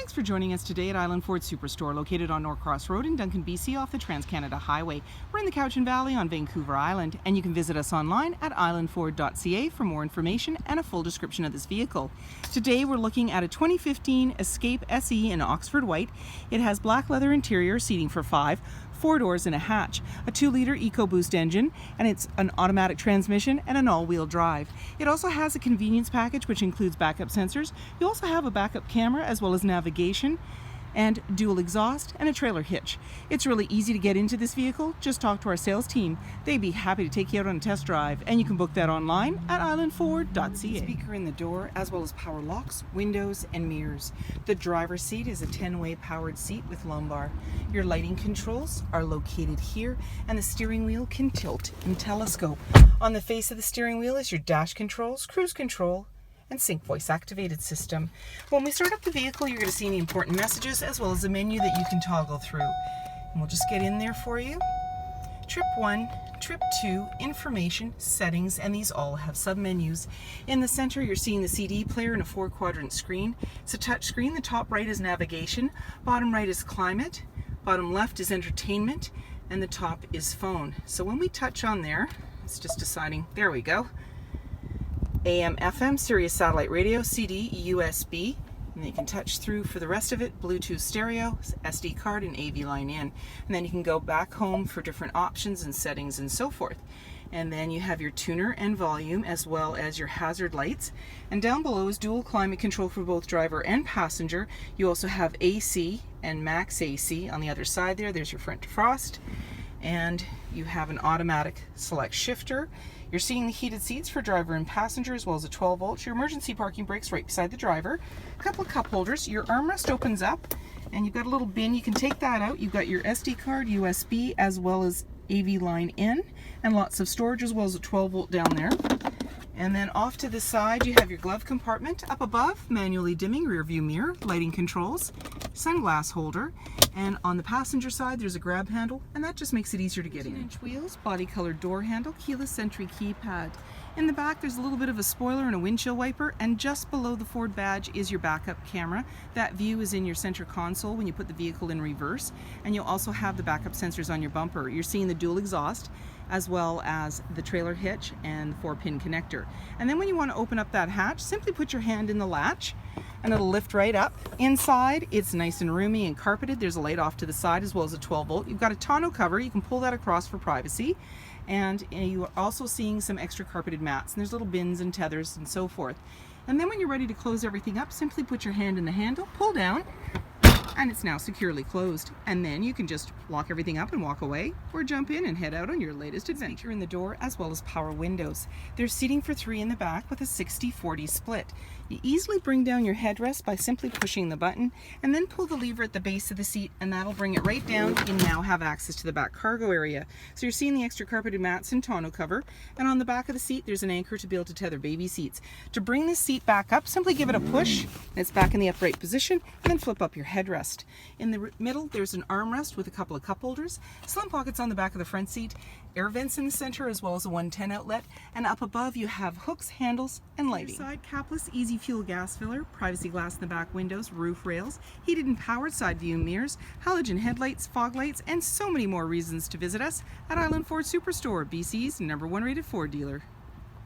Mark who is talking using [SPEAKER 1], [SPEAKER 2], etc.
[SPEAKER 1] Thanks for joining us today at Island Ford Superstore, located on Norcross Road in Duncan, BC, off the Trans-Canada Highway. We're in the Cowichan Valley on Vancouver Island, and you can visit us online at islandford.ca for more information and a full description of this vehicle. Today we're looking at a 2015 Escape SE in Oxford White. It has black leather interior, seating for 5, 4 doors and a hatch, a 2-liter EcoBoost engine, and it's an automatic transmission and an all-wheel drive. It also has a convenience package which includes backup sensors. You also have a backup camera as well as navigation and dual exhaust and a trailer hitch. It's really easy to get into this vehicle. Just talk to our sales team. They'd be happy to take you out on a test drive, and you can book that online at islandford.ca. Speaker in the door as well as power locks, windows and mirrors. The driver's seat is a 10-way powered seat with lumbar. Your lighting controls are located here, and the steering wheel can tilt and telescope. On the face of the steering wheel is your dash controls, cruise control, and sync voice activated system. When we start up the vehicle, you're going to see any important messages as well as a menu that you can toggle through. And we'll just get in there for you. Trip 1, Trip 2, Information, Settings, and these all have sub-menus. In the center, you're seeing the CD player and a 4-quadrant screen. It's a touch screen. The top right is navigation, bottom right is climate, bottom left is entertainment, and the top is phone. So when we touch on there, it's just deciding, there we go. AM, FM, Sirius satellite radio, CD, USB, and then you can touch through for the rest of it, Bluetooth stereo, SD card, and AV line in. And then you can go back home for different options and settings and so forth. And then you have your tuner and volume as well as your hazard lights. And down below is dual climate control for both driver and passenger. You also have AC and max AC on the other side there. There's your front defrost. And you have an automatic select shifter. You're seeing the heated seats for driver and passenger as well as a 12 volt. Your emergency parking brakes right beside the driver. A couple of cup holders. Your armrest opens up and you've got a little bin. You can take that out. You've got your SD card, USB, as well as AV line in, and lots of storage as well as a 12 volt down there. And then off to the side you have your glove compartment. Up above, manually dimming rear view mirror, lighting controls, sunglass holder, and on the passenger side there's a grab handle, and that just makes it easier to get in. 18-inch wheels, body colored door handle, keyless entry keypad. In the back there's a little bit of a spoiler and a windshield wiper, and just below the Ford badge is your backup camera. That view is in your center console when you put the vehicle in reverse, and you'll also have the backup sensors on your bumper. You're seeing the dual exhaust as well as the trailer hitch and the 4-pin connector. And then when you want to open up that hatch, simply put your hand in the latch and it'll lift right up. Inside, it's nice and roomy and carpeted. There's a light off to the side as well as a 12 volt. You've got a tonneau cover. You can pull that across for privacy. And you are also seeing some extra carpeted mats. And there's little bins and tethers and so forth. And then when you're ready to close everything up, simply put your hand in the handle, pull down, and it's now securely closed. And then you can just lock everything up and walk away, or jump in and head out on your latest adventure. In the door as well as power windows. There's seating for 3 in the back with a 60-40 split. You easily bring down your headrest by simply pushing the button and then pull the lever at the base of the seat, and that'll bring it right down. You now have access to the back cargo area. So you're seeing the extra carpeted mats and tonneau cover, and on the back of the seat there's an anchor to be able to tether baby seats. To bring this seat back up, simply give it a push and it's back in the upright position, and then flip up your headrest. In the middle there's an armrest with a couple of cup holders, slim pockets on the back of the front seat, air vents in the center as well as a 110 outlet, and up above you have hooks, handles, and lighting. Side capless easy fuel gas filler, privacy glass in the back windows, roof rails, heated and powered side view mirrors, halogen headlights, fog lights, and so many more reasons to visit us at Island Ford Superstore, BC's #1 rated Ford dealer.